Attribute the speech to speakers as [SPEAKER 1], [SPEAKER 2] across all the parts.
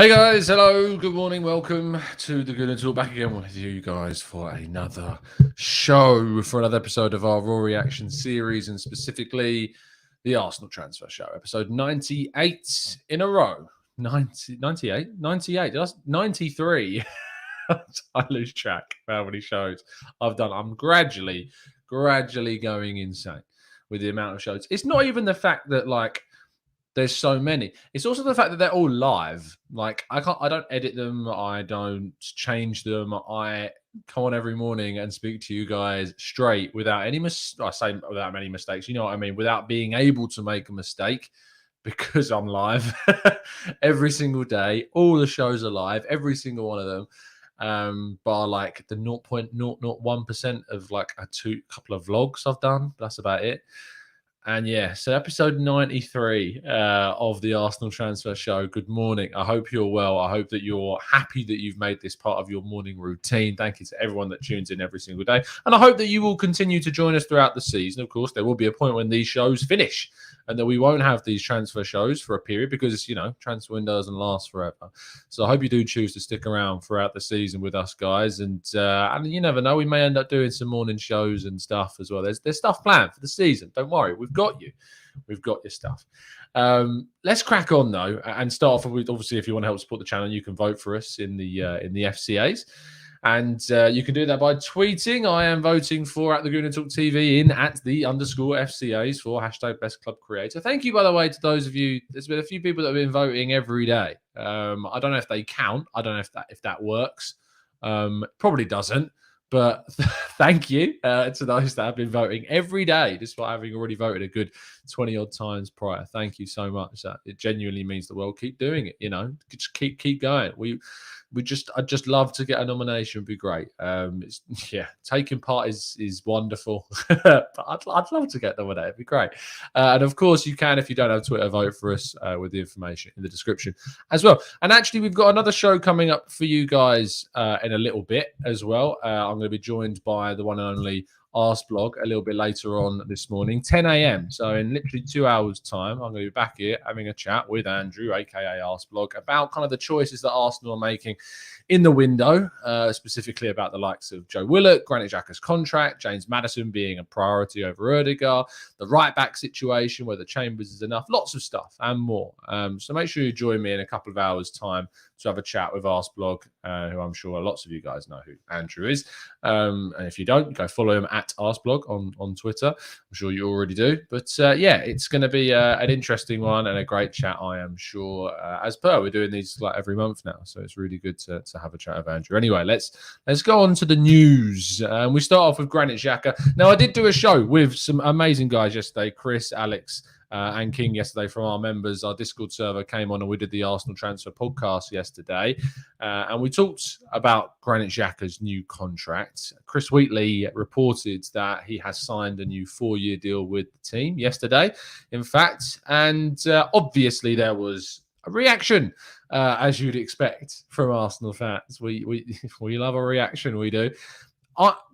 [SPEAKER 1] Hey guys, hello, good morning, welcome to the Gooner Talk. Back again with you guys for another show, for another episode of our Raw Reaction series, and specifically the Arsenal Transfer Show, episode 98 in a row. 98? That's 93. I lose track of how many shows I've done. I'm gradually going insane with the amount of shows. It's not even the fact that, there's so many. It's also the fact that they're all live. I don't edit them. I don't change them. I come on every morning and speak to you guys straight without any without many mistakes. You know what I mean? Without being able to make a mistake, because I'm live every single day. All the shows are live, every single one of them. Bar the 0.001% of a couple of vlogs I've done. That's about it. And yeah, so episode 93 of the Arsenal Transfer Show. Good morning. I hope you're well. I hope that you're happy that you've made this part of your morning routine. Thank you to everyone that tunes in every single day. And I hope that you will continue to join us throughout the season. Of course, there will be a point when these shows finish and that we won't have these transfer shows for a period because, transfer window doesn't last forever. So I hope you do choose to stick around throughout the season with us, guys. And you never know, we may end up doing some morning shows and stuff as well. There's stuff planned for the season. Don't worry, we've got you. We've got your stuff. Let's crack on though, and start off with, obviously, if you want to help support the channel, you can vote for us in the FCAs. And you can do that by tweeting. I am voting for at the Gooner Talk TV in at the _FCAs for hashtag best club creator. Thank you, by the way, to those of you. There's been a few people that have been voting every day. I don't know if they count. I don't know if that works. Probably doesn't. But thank you to those that have been voting every day, despite having already voted a good 20 odd times prior. Thank you so much. It genuinely means the world. Keep doing it. Just keep going. I'd just love to get a nomination. Would be great. Taking part is wonderful. But I'd love to get nominated. It'd be great. And of course, you can, if you don't have Twitter, vote for us with the information in the description as well. And actually, we've got another show coming up for you guys in a little bit as well. I'm going to be joined by the one and only Arsblog a little bit later on this morning, 10 a.m. So in literally 2 hours' time, I'm going to be back here having a chat with Andrew, aka Arsblog, about kind of the choices that Arsenal are making in the window, specifically about the likes of Joe Willock, Granit Xhaka's contract, James Maddison being a priority over Odegaard, the right-back situation, whether Chambers is enough, lots of stuff and more. So make sure you join me in a couple of hours' time to have a chat with Arsblog, who I'm sure lots of you guys know who Andrew is. And if you don't, go follow him at Arsblog on Twitter. I'm sure you already do. But it's going to be an interesting one and a great chat, I am sure. As per, we're doing these every month now, so it's really good to have a chat with Andrew. Anyway, let's go on to the news. We start off with Granit Xhaka. Now, I did do a show with some amazing guys yesterday, Chris, Alex, and King yesterday from our members. Our Discord server came on and we did the Arsenal Transfer podcast yesterday. And we talked about Granit Xhaka's new contract. Chris Wheatley reported that he has signed a new 4-year deal with the team yesterday, in fact. And obviously there was a reaction, as you'd expect from Arsenal fans. We love a reaction, we do.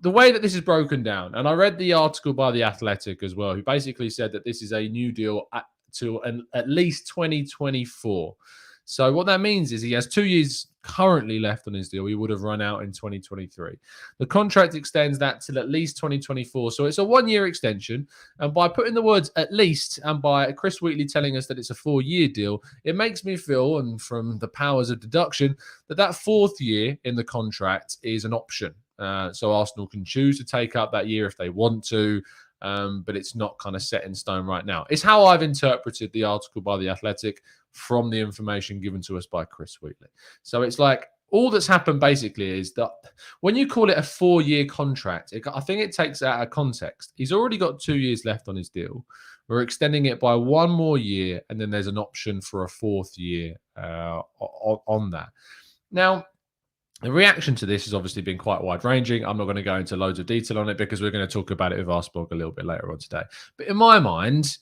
[SPEAKER 1] The way that this is broken down, and I read the article by The Athletic as well, who basically said that this is a new deal to at least 2024. So what that means is he has 2 years currently left on his deal. He would have run out in 2023. The contract extends that till at least 2024. So it's a 1-year extension. And by putting the words at least, and by Chris Wheatley telling us that it's a 4-year deal, it makes me feel, and from the powers of deduction, that 4th year in the contract is an option. So Arsenal can choose to take up that year if they want to, but it's not kind of set in stone right now. It's how I've interpreted the article by The Athletic from the information given to us by Chris Wheatley. So it's all that's happened basically is that when you call it a 4-year contract, I think it takes out of context. He's already got 2 years left on his deal. We're extending it by 1 more year, and then there's an option for a 4th year on that. Now, the reaction to this has obviously been quite wide-ranging. I'm not going to go into loads of detail on it because we're going to talk about it with Arsblog a little bit later on today. But in my mind,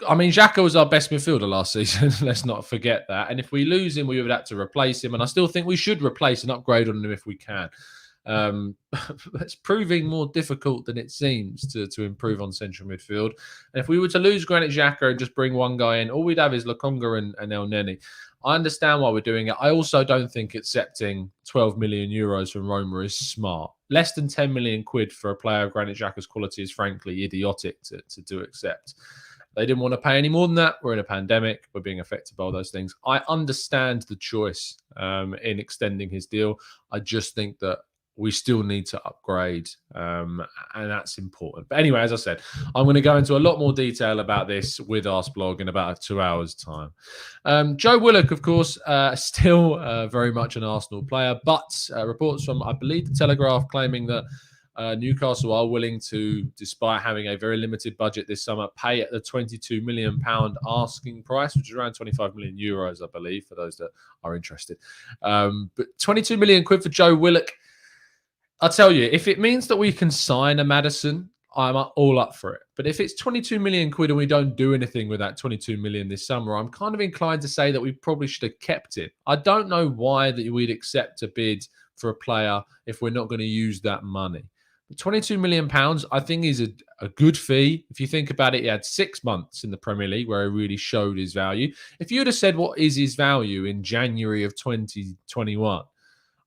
[SPEAKER 1] I mean, Xhaka was our best midfielder last season. Let's not forget that. And if we lose him, we would have to replace him. And I still think we should replace and upgrade on him if we can. It's proving more difficult than it seems to improve on central midfield. And if we were to lose Granit Xhaka and just bring one guy in, all we'd have is Lokonga and El Neni. I understand why we're doing it. I also don't think accepting 12 million euros from Roma is smart. Less than 10 million quid for a player of Granit Xhaka's quality is frankly idiotic to do accept. They didn't want to pay any more than that. We're in a pandemic. We're being affected by all those things. I understand the choice in extending his deal. I just think that we still need to upgrade, and that's important. But anyway, as I said, I'm going to go into a lot more detail about this with Arsblog in about 2 hours' time. Joe Willock, of course, still very much an Arsenal player, but reports from, I believe, the Telegraph claiming that Newcastle are willing to, despite having a very limited budget this summer, pay at the £22 million asking price, which is around 25 million euros, I believe, for those that are interested. But 22 million quid for Joe Willock. I'll tell you, if it means that we can sign a Maddison, I'm all up for it. But if it's 22 million quid and we don't do anything with that 22 million this summer, I'm kind of inclined to say that we probably should have kept it. I don't know why that we'd accept a bid for a player if we're not going to use that money. But 22 million pounds, I think, is a good fee. If you think about it, he had 6 months in the Premier League where he really showed his value. If you'd have said what is his value in January of 2021,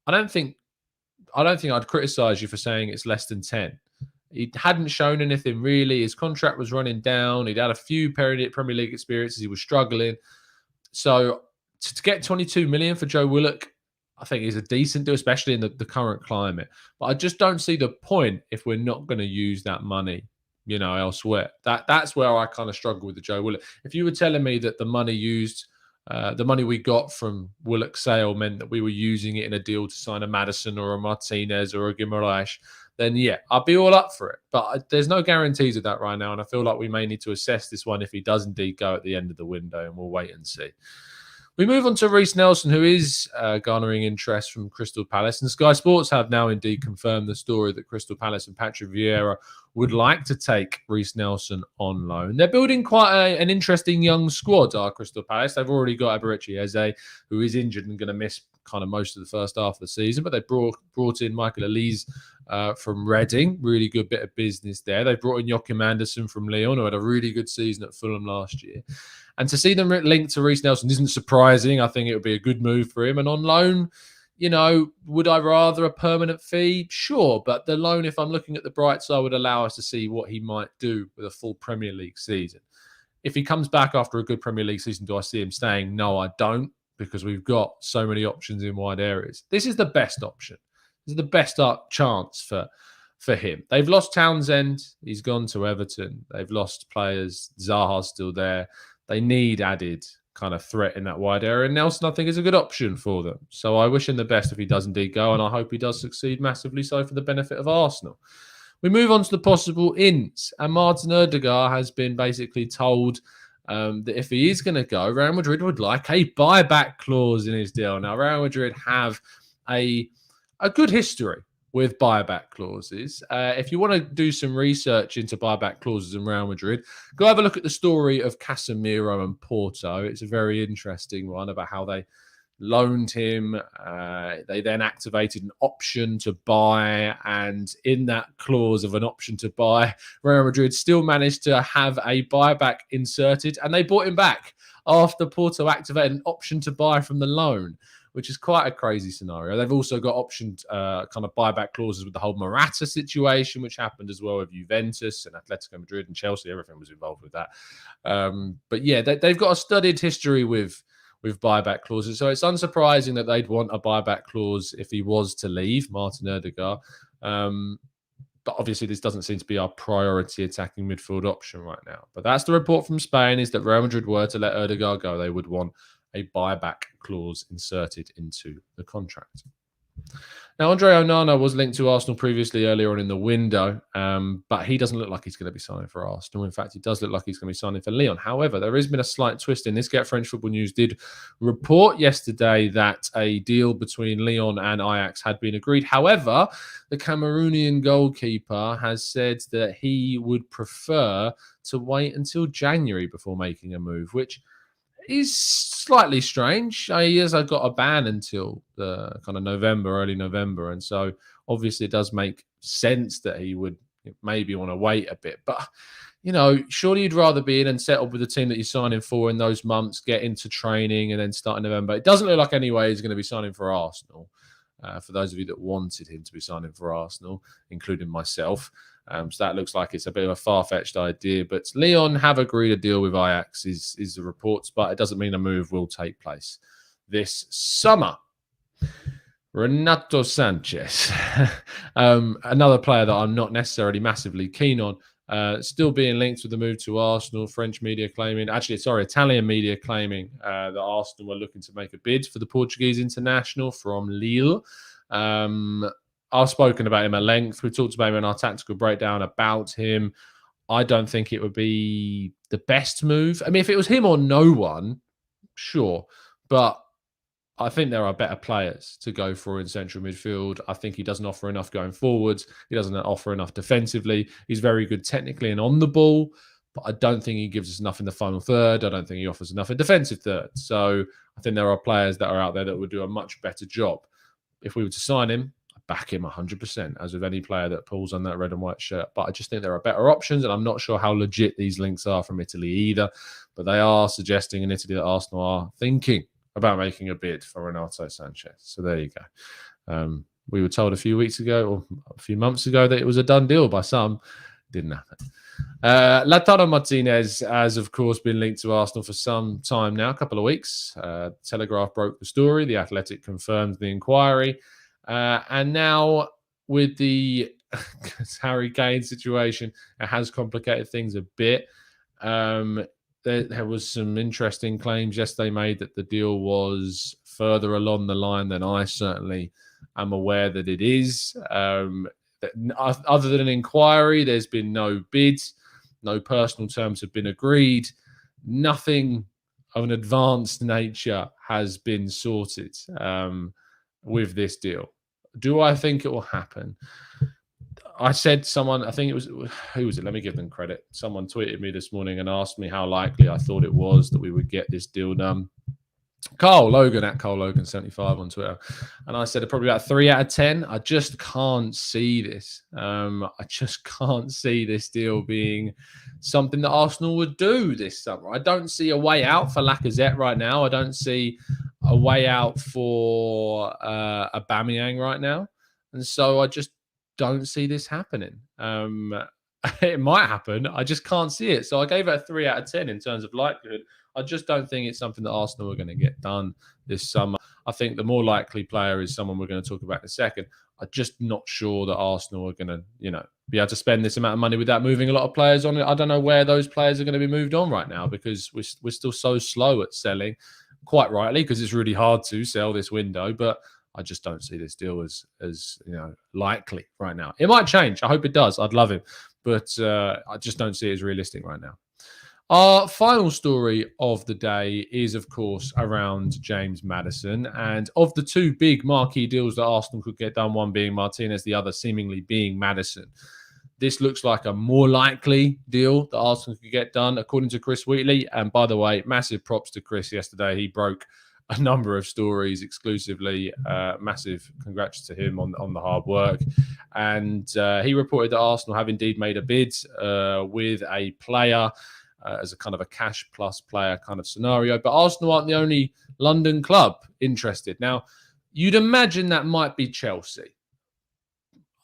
[SPEAKER 1] I don't think I'd criticise you for saying it's less than 10. He hadn't shown anything really. His contract was running down. He'd had a few Premier League experiences. He was struggling. So to get 22 million for Joe Willock, I think is a decent deal, especially in the current climate. But I just don't see the point if we're not going to use that money, elsewhere. That's where I kind of struggle with the Joe Willock. If you were telling me that the money we got from Willock's sale meant that we were using it in a deal to sign a Maddison or a Martinez or a Guimaraes, then yeah, I'll be all up for it. But there's no guarantees of that right now, and I feel like we may need to assess this one if he does indeed go at the end of the window, and we'll wait and see. We move on to Reiss Nelson, who is garnering interest from Crystal Palace. And Sky Sports have now indeed confirmed the story that Crystal Palace and Patrick Vieira would like to take Reiss Nelson on loan. They're building quite an interesting young squad, are Crystal Palace. They've already got Eberechi Eze, who is injured and going to miss kind of most of the first half of the season. But they brought in Michael Elise from Reading. Really good bit of business there. They brought in Joachim Andersen from Lyon, who had a really good season at Fulham last year. And to see them linked to Reiss Nelson isn't surprising. I think it would be a good move for him. And on loan, would I rather a permanent fee? Sure. But the loan, if I'm looking at the bright side, would allow us to see what he might do with a full Premier League season. If he comes back after a good Premier League season, do I see him staying? No, I don't, because we've got so many options in wide areas. This is the best option. This is the best chance for him. They've lost Townsend. He's gone to Everton. They've lost players. Zaha's still there. They need added kind of threat in that wide area. And Nelson, I think, is a good option for them. So I wish him the best if he does indeed go, and I hope he does succeed massively so for the benefit of Arsenal. We move on to the possible ins. And Martin Odegaard has been basically told that if he is going to go, Real Madrid would like a buyback clause in his deal. Now, Real Madrid have a good history with buyback clauses. If you want to do some research into buyback clauses in Real Madrid, go have a look at the story of Casemiro and Porto. It's a very interesting one about how they loaned him. They then activated an option to buy, and in that clause of an option to buy, Real Madrid still managed to have a buyback inserted, and they bought him back after Porto activated an option to buy from the loan, which is quite a crazy scenario. They've also got optioned kind of buyback clauses with the whole Morata situation, which happened as well with Juventus and Atletico Madrid and Chelsea. Everything was involved with that. But yeah, they've got a studied history with buyback clauses. So it's unsurprising that they'd want a buyback clause if he was to leave, Martin Odegaard. But obviously this doesn't seem to be our priority attacking midfield option right now. But that's the report from Spain, is that Real Madrid were to let Odegaard go, they would want a buyback clause inserted into the contract. Now, Andre Onana was linked to Arsenal previously earlier on in the window, but he doesn't look like he's going to be signing for Arsenal. In fact, he does look like he's going to be signing for Lyon. However, there has been a slight twist in this. Get French Football News did report yesterday that a deal between Lyon and Ajax had been agreed. However, the Cameroonian goalkeeper has said that he would prefer to wait until January before making a move, which is slightly strange. He has got a ban until the kind of early November. And so obviously it does make sense that he would, maybe want to wait a bit. But, surely you'd rather be in and settled with the team that you're signing for in those months, get into training and then start in November. It doesn't look like anyway he's going to be signing for Arsenal. For those of you that wanted him to be signing for Arsenal, including myself. So that looks like it's a bit of a far-fetched idea. But Lyon have agreed a deal with Ajax, is the reports, but it doesn't mean a move will take place this summer. Renato Sanches, another player that I'm not necessarily massively keen on, still being linked with the move to Arsenal. French media claiming, Italian media claiming that Arsenal were looking to make a bid for the Portuguese international from Lille. I've spoken about him at length. We talked about him in our tactical breakdown about him. I don't think it would be the best move. I mean, if it was him or no one, sure. But I think there are better players to go for in central midfield. I think he doesn't offer enough going forwards. He doesn't offer enough defensively. He's very good technically and on the ball, but I don't think he gives us enough in the final third. I don't think he offers enough in defensive third. So I think there are players that are out there that would do a much better job. If we were to sign him, I'd back him 100%, as with any player that pulls on that red and white shirt. But I just think there are better options, and I'm not sure how legit these links are from Italy either. But they are suggesting in Italy that Arsenal are thinking about making a bid for Renato Sanches. So there you go. We were told a few weeks ago or a few months ago that it was a done deal by some. Didn't happen. Lautaro Martinez has, of course, been linked to Arsenal for some time now, a couple of weeks. Telegraph broke the story. The Athletic confirmed the inquiry. And now with the Harry Kane situation, it has complicated things a bit. There was some interesting claims yesterday made that the deal was further along the line than I certainly am aware that it is. Other than an inquiry, there's been no bids, no personal terms have been agreed, nothing of an advanced nature has been sorted with this deal. Do I think it will happen? I said I think it was, who was it? Let me give them credit. Someone tweeted me this morning and asked me how likely I thought it was that we would get this deal done. Carl Logan at Carl Logan 75 on Twitter. And I said probably about 3 out of 10. I just can't see this. I just can't see this deal being something that Arsenal would do this summer. I don't see a way out for Lacazette right now. I don't see a way out for Aubameyang right now. And so I just don't see this happening. It might happen. I just can't see it. So I gave it a 3 out of 10 in terms of likelihood. I just don't think it's something that Arsenal are going to get done this summer. I think the more likely player is someone we're going to talk about in a second. I'm just not sure that Arsenal are going to, be able to spend this amount of money without moving a lot of players on it. I don't know where those players are going to be moved on right now because we're still so slow at selling, quite rightly, because it's really hard to sell this window. But I just don't see this deal as likely right now. It might change. I hope it does. I'd love it. But I just don't see it as realistic right now. Our final story of the day is, of course, around James Maddison. And of the two big marquee deals that Arsenal could get done, one being Martinez, the other seemingly being Maddison, this looks like a more likely deal that Arsenal could get done, according to Chris Wheatley. And by the way, massive props to Chris yesterday. He broke a number of stories exclusively. Massive congrats to him on the hard work. And he reported that Arsenal have indeed made a bid with a player as a kind of a cash plus player kind of scenario. But Arsenal aren't the only London club interested. Now, you'd imagine that might be Chelsea.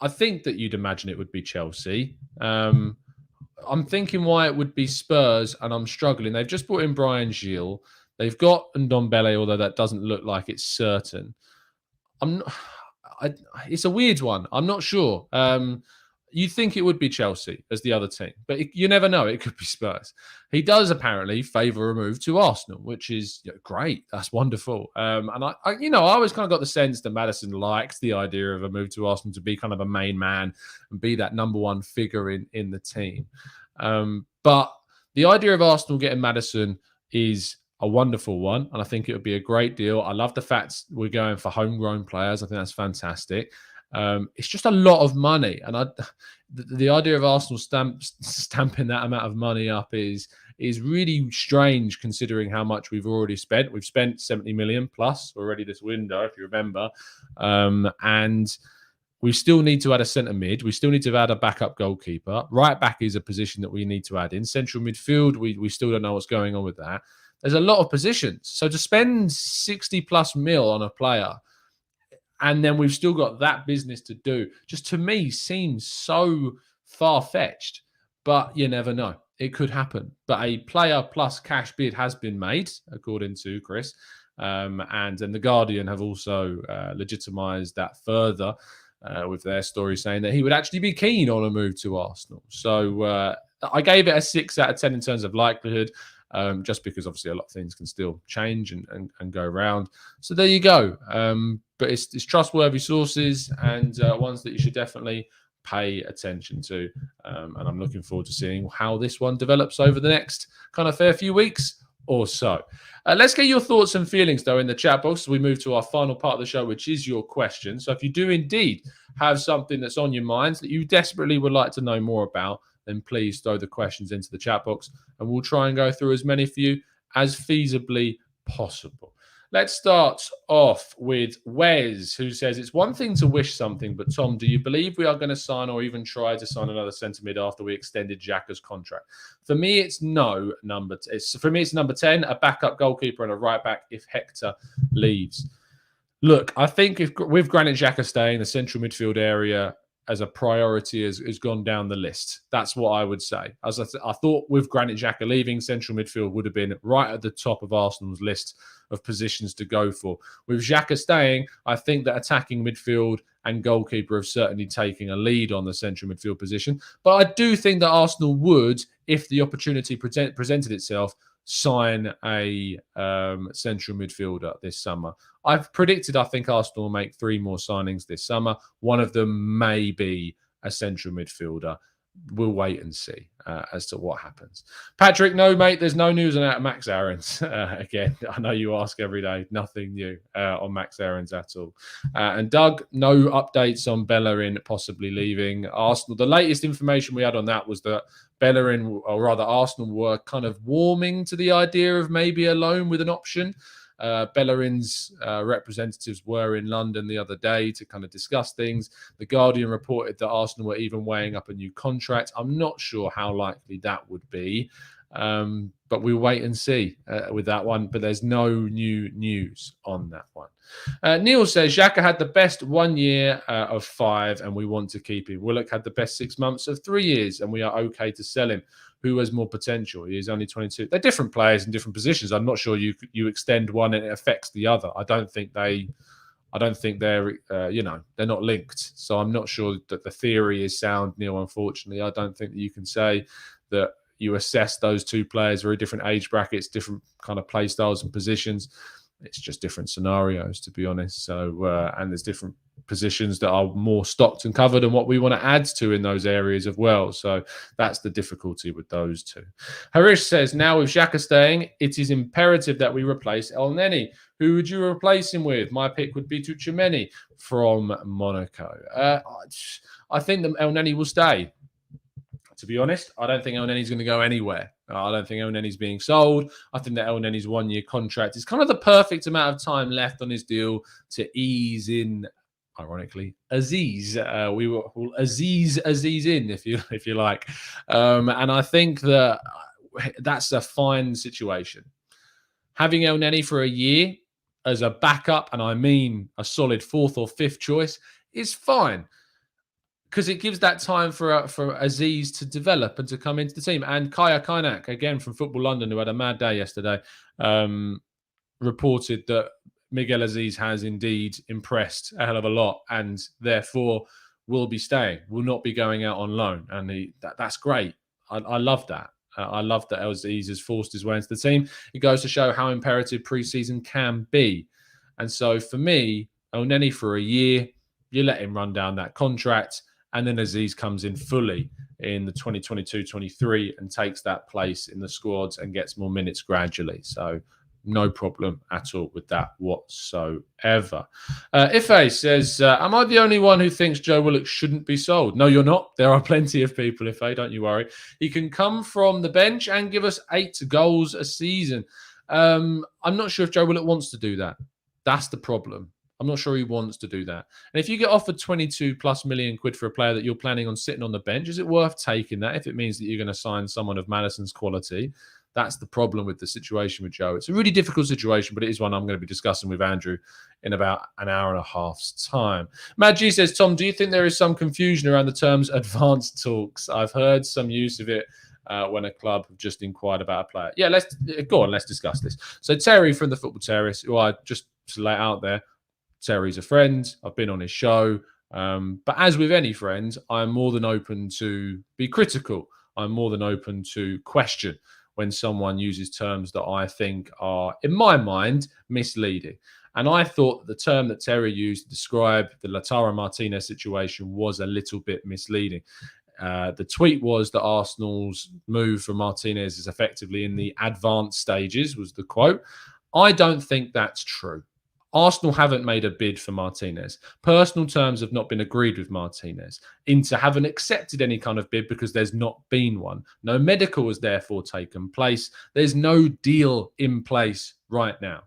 [SPEAKER 1] I think that you'd imagine it would be Chelsea. I'm thinking why it would be Spurs, and I'm struggling. They've just brought in Brian Gil. They've got Ndombele, although that doesn't look like it's certain. It's a weird one. I'm not sure. You think it would be Chelsea as the other team, but you never know. It could be Spurs. He does apparently favour a move to Arsenal, which is great. That's wonderful. And I always kind of got the sense that Maddison likes the idea of a move to Arsenal to be kind of a main man and be that number one figure in the team. But the idea of Arsenal getting Maddison is a wonderful one, and I think it would be a great deal. I love the fact we're going for homegrown players. I think that's fantastic. It's just a lot of money, and the idea of Arsenal stamping that amount of money up is really strange considering how much we've already spent. We've spent 70 million plus already this window, if you remember, and We still need to add a centre mid. We still need to add a backup goalkeeper. Right back is a position that we need to add in. Central midfield, we still don't know what's going on with that. There's a lot of positions. So to spend 60 plus mil on a player, and then we've still got that business to do, just to me seems so far-fetched. But you never know. It could happen. But a player plus cash bid has been made, according to Chris. And the Guardian have also legitimised that further with their story saying that he would actually be keen on a move to Arsenal. So I gave it a 6 out of 10 in terms of likelihood, just because obviously a lot of things can still change and go around. So there you go. But it's trustworthy sources and ones that you should definitely pay attention to. And I'm looking forward to seeing how this one develops over the next kind of fair few weeks or so. Let's get your thoughts and feelings, though, in the chat box as we move to our final part of the show, which is your question. So if you do indeed have something that's on your minds that you desperately would like to know more about, then please throw the questions into the chat box and we'll try and go through as many for you as feasibly possible. Let's start off with Wes, who says, it's one thing to wish something, but Tom, do you believe we are going to sign or even try to sign another centre mid after we extended Xhaka's contract? For me, it's no. For me, it's number 10, a backup goalkeeper and a right back if Hector leaves. Look, I think if with Granit Xhaka staying, the central midfield area as a priority has gone down the list. That's what I would say. As I thought with Granit Xhaka leaving, central midfield would have been right at the top of Arsenal's list of positions to go for. With Xhaka staying, I think that attacking midfield and goalkeeper have certainly taken a lead on the central midfield position. But I do think that Arsenal would, if the opportunity presented itself, sign a central midfielder this summer. I've predicted I think Arsenal will make 3 more signings this summer. One of them may be a central midfielder. We'll wait and see as to what happens. Patrick, no, mate, there's no news on Max Aarons. Again, I know you ask every day. Nothing new on Max Aarons at all. And Doug, no updates on Bellerin possibly leaving Arsenal. The latest information we had on that was that Bellerin, or rather Arsenal, were kind of warming to the idea of maybe a loan with an option. Bellerin's representatives were in London the other day to kind of discuss things. The Guardian reported that Arsenal were even weighing up a new contract. I'm not sure how likely that would be, but we'll wait and see with that one. But there's no new news on that one. Neil says, Xhaka had the best 1 year of 5 and we want to keep him. Willock had the best 6 months of 3 years and we are okay to sell him. Who has more potential? He is only 22. They're different players in different positions. I'm not sure you extend one and it affects the other. I don't think they're they're not linked. So I'm not sure that the theory is sound, Neil, unfortunately. I don't think that you can say that you assess those 2 players, very different age brackets, different kind of play styles and positions. It's just different scenarios, to be honest. So, and there's different positions that are more stocked and covered and what we want to add to in those areas as well. So that's the difficulty with those 2. Harish says, now with Xhaka staying, it is imperative that we replace El Neni. Who would you replace him with? My pick would be Tchouaméni from Monaco. I think that El Neni will stay. To be honest, I don't think El Neni's going to go anywhere. I don't think El Neni's being sold. I think that El Neni's 1 year contract is kind of the perfect amount of time left on his deal to ease in, ironically, Aziz. We will Aziz in, if you like. And I think that that's a fine situation. Having El Neni for a year as a backup, and I mean a solid 4th or 5th choice, is fine. Because it gives that time for Aziz to develop and to come into the team. And Kaya Kainak, again from Football London, who had a mad day yesterday, reported that Miguel Aziz has indeed impressed a hell of a lot and therefore will be staying, will not be going out on loan. And that's great. I love that. I love that Aziz has forced his way into the team. It goes to show how imperative pre-season can be. And so for me, El Neni for a year, you let him run down that contract. And then Aziz comes in fully in the 2022-23 and takes that place in the squads and gets more minutes gradually. So no problem at all with that whatsoever. Ife says, am I the only one who thinks Joe Willock shouldn't be sold? No, you're not. There are plenty of people, Ife, don't you worry. He can come from the bench and give us 8 goals a season. I'm not sure if Joe Willock wants to do that. That's the problem. I'm not sure he wants to do that. And if you get offered 22+ million quid for a player that you're planning on sitting on the bench, is it worth taking that if it means that you're going to sign someone of Maddison's quality? That's the problem with the situation with Joe. It's a really difficult situation, but it is one I'm going to be discussing with Andrew in about an hour and a half's time. Matt G says, Tom, do you think there is some confusion around the terms advanced talks? I've heard some use of it when a club have just inquired about a player. Yeah, let's go on. Let's discuss this. So Terry from the Football Terrace, who I just lay out there, Terry's a friend. I've been on his show. But as with any friend, I'm more than open to be critical. I'm more than open to question when someone uses terms that I think are, in my mind, misleading. And I thought the term that Terry used to describe the Lautaro Martinez situation was a little bit misleading. The tweet was that Arsenal's move for Martinez is effectively in the advanced stages, was the quote. I don't think that's true. Arsenal haven't made a bid for Martinez. Personal terms have not been agreed with Martinez. Inter haven't accepted any kind of bid because there's not been one. No medical has therefore taken place. There's no deal in place right now.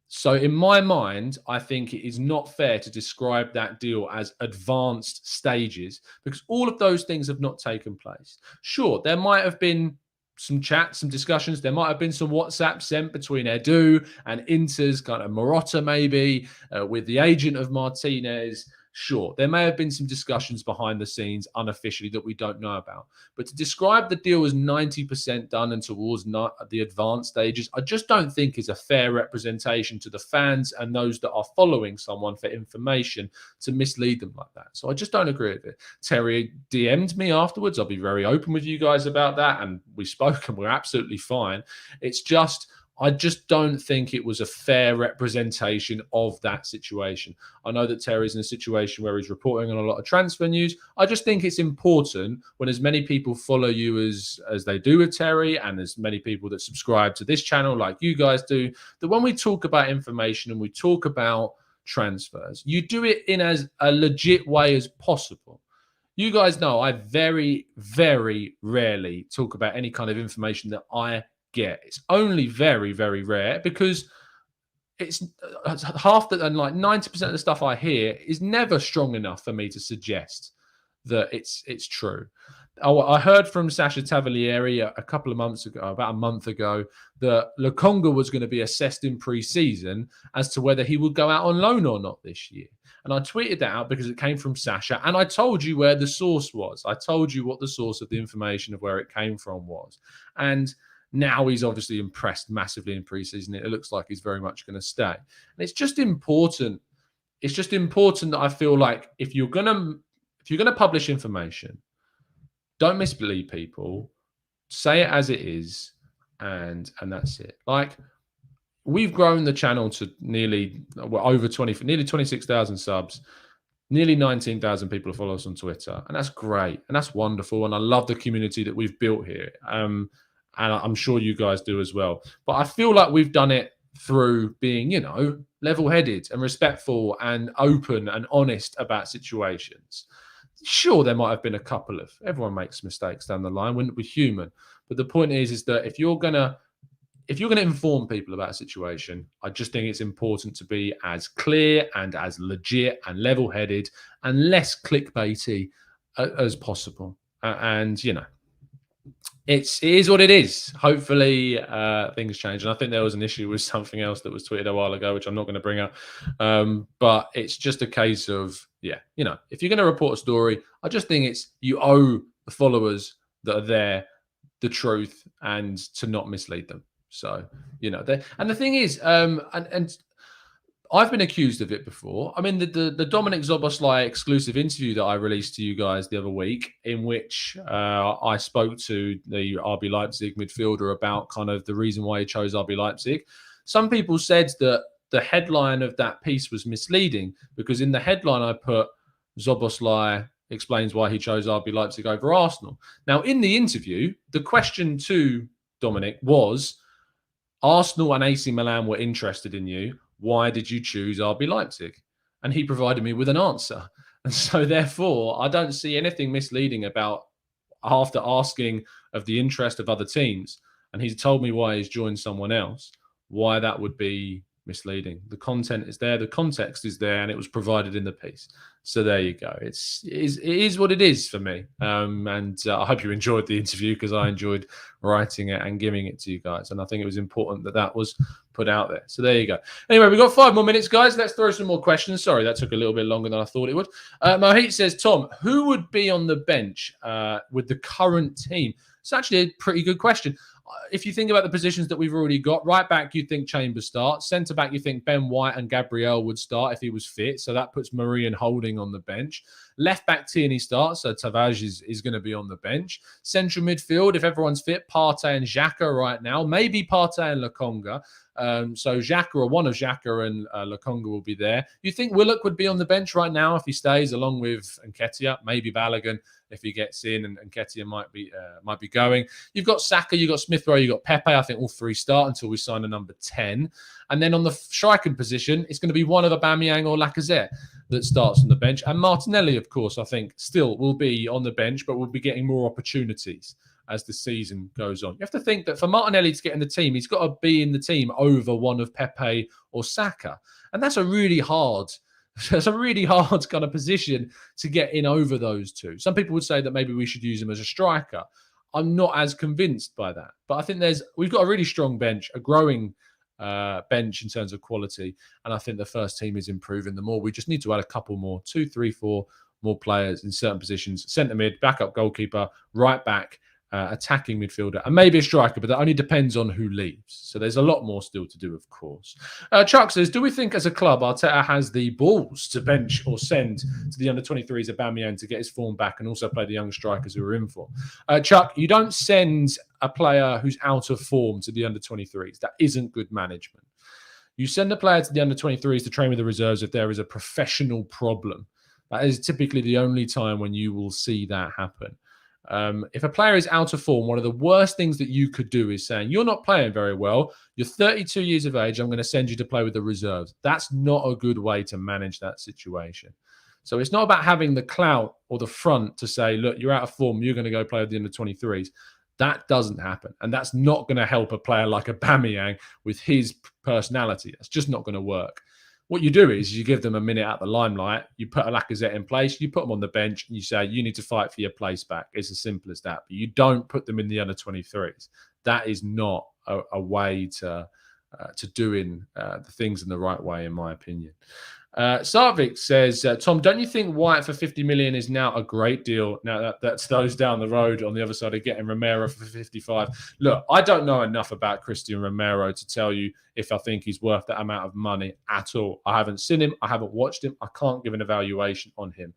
[SPEAKER 1] So in my mind, I think it is not fair to describe that deal as advanced stages because all of those things have not taken place. Sure, there might have been some chats, some discussions. There might have been some WhatsApp sent between Edu and Inter's kind of Marotta maybe with the agent of Martinez. Sure, there may have been some discussions behind the scenes unofficially that we don't know about. But to describe the deal as 90% done and towards the advanced stages, I just don't think is a fair representation to the fans and those that are following someone for information to mislead them like that. So I just don't agree with it. Terry DM'd me afterwards. I'll be very open with you guys about that. And we spoke and we're absolutely fine. It's just, I just don't think it was a fair representation of that situation. I know that Terry's in a situation where he's reporting on a lot of transfer news. I just think it's important when as many people follow you as they do with Terry and as many people that subscribe to this channel like you guys do, that when we talk about information and we talk about transfers, you do it in as a legit way as possible. You guys know I very, very rarely talk about any kind of information that I get. It's only very, very rare because it's half that, and like 90% of the stuff I hear is never strong enough for me to suggest that it's true. I heard from Sasha Tavalieri a couple of months ago, about a month ago, that Lokonga was going to be assessed in pre-season as to whether he would go out on loan or not this year. And I tweeted that out because it came from Sasha, and I told you where the source was. I told you what the source of the information of where it came from was. And now he's obviously impressed massively in preseason. It looks like he's very much going to stay. And it's just important. It's just important that I feel like if you're gonna publish information, don't misbelieve people. Say it as it is, and that's it. Like, we've grown the channel to nearly 26,000 subs. Nearly 19,000 people follow us on Twitter, and that's great and that's wonderful. And I love the community that we've built here. And I'm sure you guys do as well. But I feel like we've done it through being, level-headed and respectful and open and honest about situations. Sure, there might have been a couple of, everyone makes mistakes down the line, we're human. But the point is that if you're gonna inform people about a situation, I just think it's important to be as clear and as legit and level-headed and less clickbaity as possible. It is what it is. Hopefully things change. And I think there was an issue with something else that was tweeted a while ago, which I'm not going to bring up. But it's just a case of, if you're going to report a story, I just think you owe the followers that are there the truth and to not mislead them. So, and the thing is, and I've been accused of it before. I mean, the Dominic Szoboszlai exclusive interview that I released to you guys the other week, in which I spoke to the RB Leipzig midfielder about kind of the reason why he chose RB Leipzig. Some people said that the headline of that piece was misleading because in the headline I put Szoboszlai explains why he chose RB Leipzig over Arsenal. Now, in the interview, the question to Dominic was, Arsenal and AC Milan were interested in you. Why did you choose RB Leipzig? And he provided me with an answer. And so therefore, I don't see anything misleading about, after asking of the interest of other teams, and he's told me why he's joined someone else, why that would be misleading. The content is there, the context is there, and it was provided in the piece. So there you go. It is what it is for me. And I hope you enjoyed the interview, because I enjoyed writing it and giving it to you guys. And I think it was important that that was put out there. So there you go. Anyway, we've got 5 more minutes, guys. Let's throw some more questions. Sorry, that took a little bit longer than I thought it would. Mohit says, Tom, who would be on the bench with the current team? It's actually a pretty good question. If you think about the positions that we've already got, right back, you think Chambers starts. Centre back, you think Ben White and Gabriel would start if he was fit. So that puts Murray and Holding on the bench. Left back, Tierney starts. So Tavares is going to be on the bench. Central midfield, if everyone's fit, Partey and Xhaka right now. Maybe Partey and Lokonga. So Xhaka, or one of Xhaka and Lokonga will be there. You think Willock would be on the bench right now if he stays, along with Nketiah, maybe Balogun if he gets in, and Nketiah might be going. You've got Saka, you've got Smith Rowe, you've got Pepe. I think all three start until we sign a number 10. And then on the striking position, it's going to be one of Aubameyang or Lacazette that starts on the bench. And Martinelli, of course, I think still will be on the bench, but will be getting more opportunities as the season goes on. You have to think that for Martinelli to get in the team, he's got to be in the team over one of Pepe or Saka. And that's a really hard kind of position to get in over those two. Some people would say that maybe we should use him as a striker. I'm not as convinced by that. But I think we've got a really strong bench, a growing bench in terms of quality. And I think the first team is improving the more. We just need to add a couple more, 2, 3, 4 more players in certain positions. Centre mid, backup goalkeeper, right back, attacking midfielder, and maybe a striker, but that only depends on who leaves. So there's a lot more still to do, of course. Chuck says, do we think as a club Arteta has the balls to bench or send to the under-23s Aubameyang to get his form back and also play the young strikers who are in form? Chuck, you don't send a player who's out of form to the under-23s. That isn't good management. You send a player to the under-23s to train with the reserves if there is a professional problem. That is typically the only time when you will see that happen. If a player is out of form, one of the worst things that you could do is saying, you're not playing very well, you're 32 years of age, I'm going to send you to play with the reserves. That's not a good way to manage that situation. So it's not about having the clout or the front to say, look, you're out of form, you're going to go play with the under-23s. That doesn't happen. And that's not going to help a player like Aubameyang with his personality. That's just not going to work. What you do is you give them a minute at the limelight, you put a Lacazette in place, you put them on the bench, and you say, you need to fight for your place back. It's as simple as that. But you don't put them in the under-23s. That is not a way to doing the things in the right way, in my opinion. Sarvik says, Tom, don't you think White for 50 million is now a great deal? Now that's those down the road on the other side of getting Romero for 55. Look, I don't know enough about Christian Romero to tell you if I think he's worth that amount of money at all. I haven't seen him. I haven't watched him. I can't give an evaluation on him.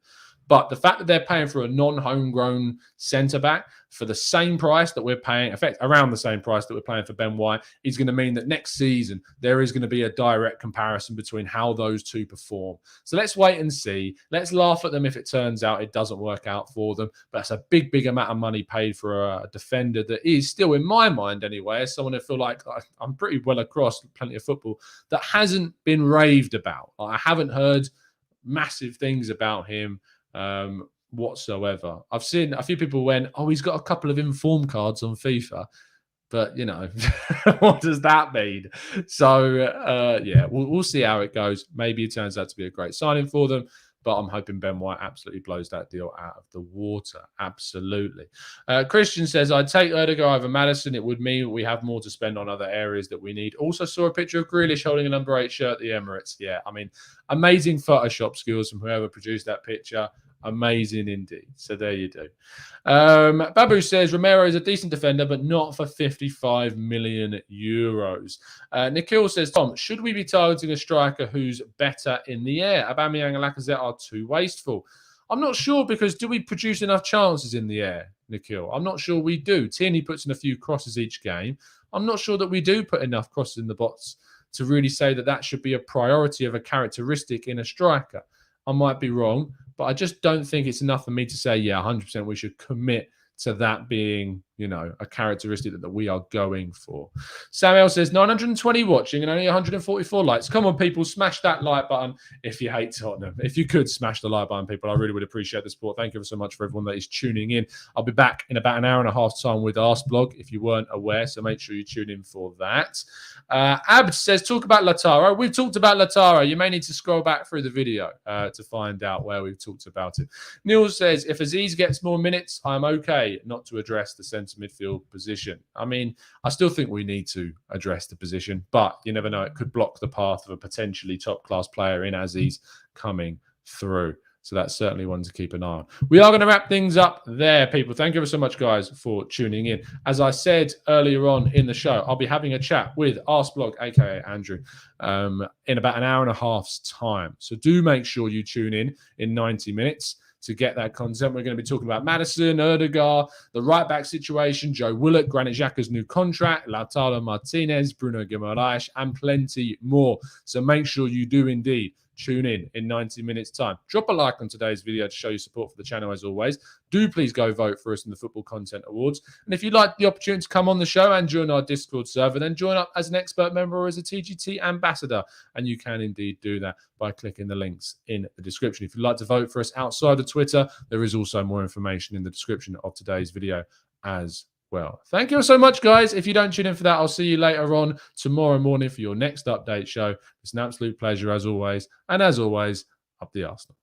[SPEAKER 1] But the fact that they're paying for a non-homegrown centre-back for the same price that we're paying, in fact, around the same price that we're paying for Ben White, is going to mean that next season there is going to be a direct comparison between how those two perform. So let's wait and see. Let's laugh at them if it turns out it doesn't work out for them. But it's a big, big amount of money paid for a defender that is still, in my mind anyway, as someone who feel like I'm pretty well across plenty of football, that hasn't been raved about. I haven't heard massive things about him whatsoever. I've seen a few people went, oh, he's got a couple of inform cards on FIFA, but you know, what does that mean? So yeah, we'll see how it goes. Maybe it turns out to be a great signing for them, but I'm hoping Ben White absolutely blows that deal out of the water. Absolutely. Christian says, I'd take Odegaard over Maddison. It would mean we have more to spend on other areas that we need. Also saw a picture of Grealish holding a number 8 shirt at the Emirates. Yeah, I mean, amazing Photoshop skills from whoever produced that picture. Amazing indeed. So there you do. Babu says Romero is a decent defender, but not for 55 million euros. Nikhil says, Tom, should we be targeting a striker who's better in the air? Aubameyang and Lacazette are too wasteful. I'm not sure, because do we produce enough chances in the air, Nikhil? I'm not sure we do. Tierney puts in a few crosses each game. I'm not sure that we do put enough crosses in the box to really say that that should be a priority of a characteristic in a striker. I might be wrong, but I just don't think it's enough for me to say, yeah, 100% we should commit to that being a characteristic that we are going for. Samuel says 920 watching and only 144 likes. Come on, people, smash that like button if you hate Tottenham. If you could smash the like button, people, I really would appreciate the support. Thank you so much for everyone that is tuning in. I'll be back in about an hour and a half time with Arseblog if you weren't aware, so make sure you tune in for that. Abd says, talk about Lautaro. We've talked about Lautaro. You may need to scroll back through the video to find out where we've talked about it. Neil says, if Aziz gets more minutes, I'm okay not to address the centre midfield position. I mean, I still think we need to address the position, but you never know. It could block the path of a potentially top-class player in Aziz coming through. So that's certainly one to keep an eye on. We are going to wrap things up there, people. Thank you ever so much, guys, for tuning in. As I said earlier on in the show, I'll be having a chat with Arseblog, a.k.a. Andrew, in about an hour and a half's time. So do make sure you tune in 90 minutes to get that content. We're going to be talking about Maddison, Odegaard, the right-back situation, Joe Willock, Granit Xhaka's new contract, Lautaro Martinez, Bruno Guimaraes, and plenty more. So make sure you do indeed tune in 90 minutes time. Drop a like on today's video to show your support for the channel as always. Do please go vote for us in the Football Content Awards. And if you'd like the opportunity to come on the show and join our Discord server, then join up as an expert member or as a TGT ambassador. And you can indeed do that by clicking the links in the description. If you'd like to vote for us outside of Twitter, there is also more information in the description of today's video as well. Thank you so much, guys. If you don't tune in for that, I'll see you later on tomorrow morning for your next update show. It's an absolute pleasure as always. And as always, up the Arsenal.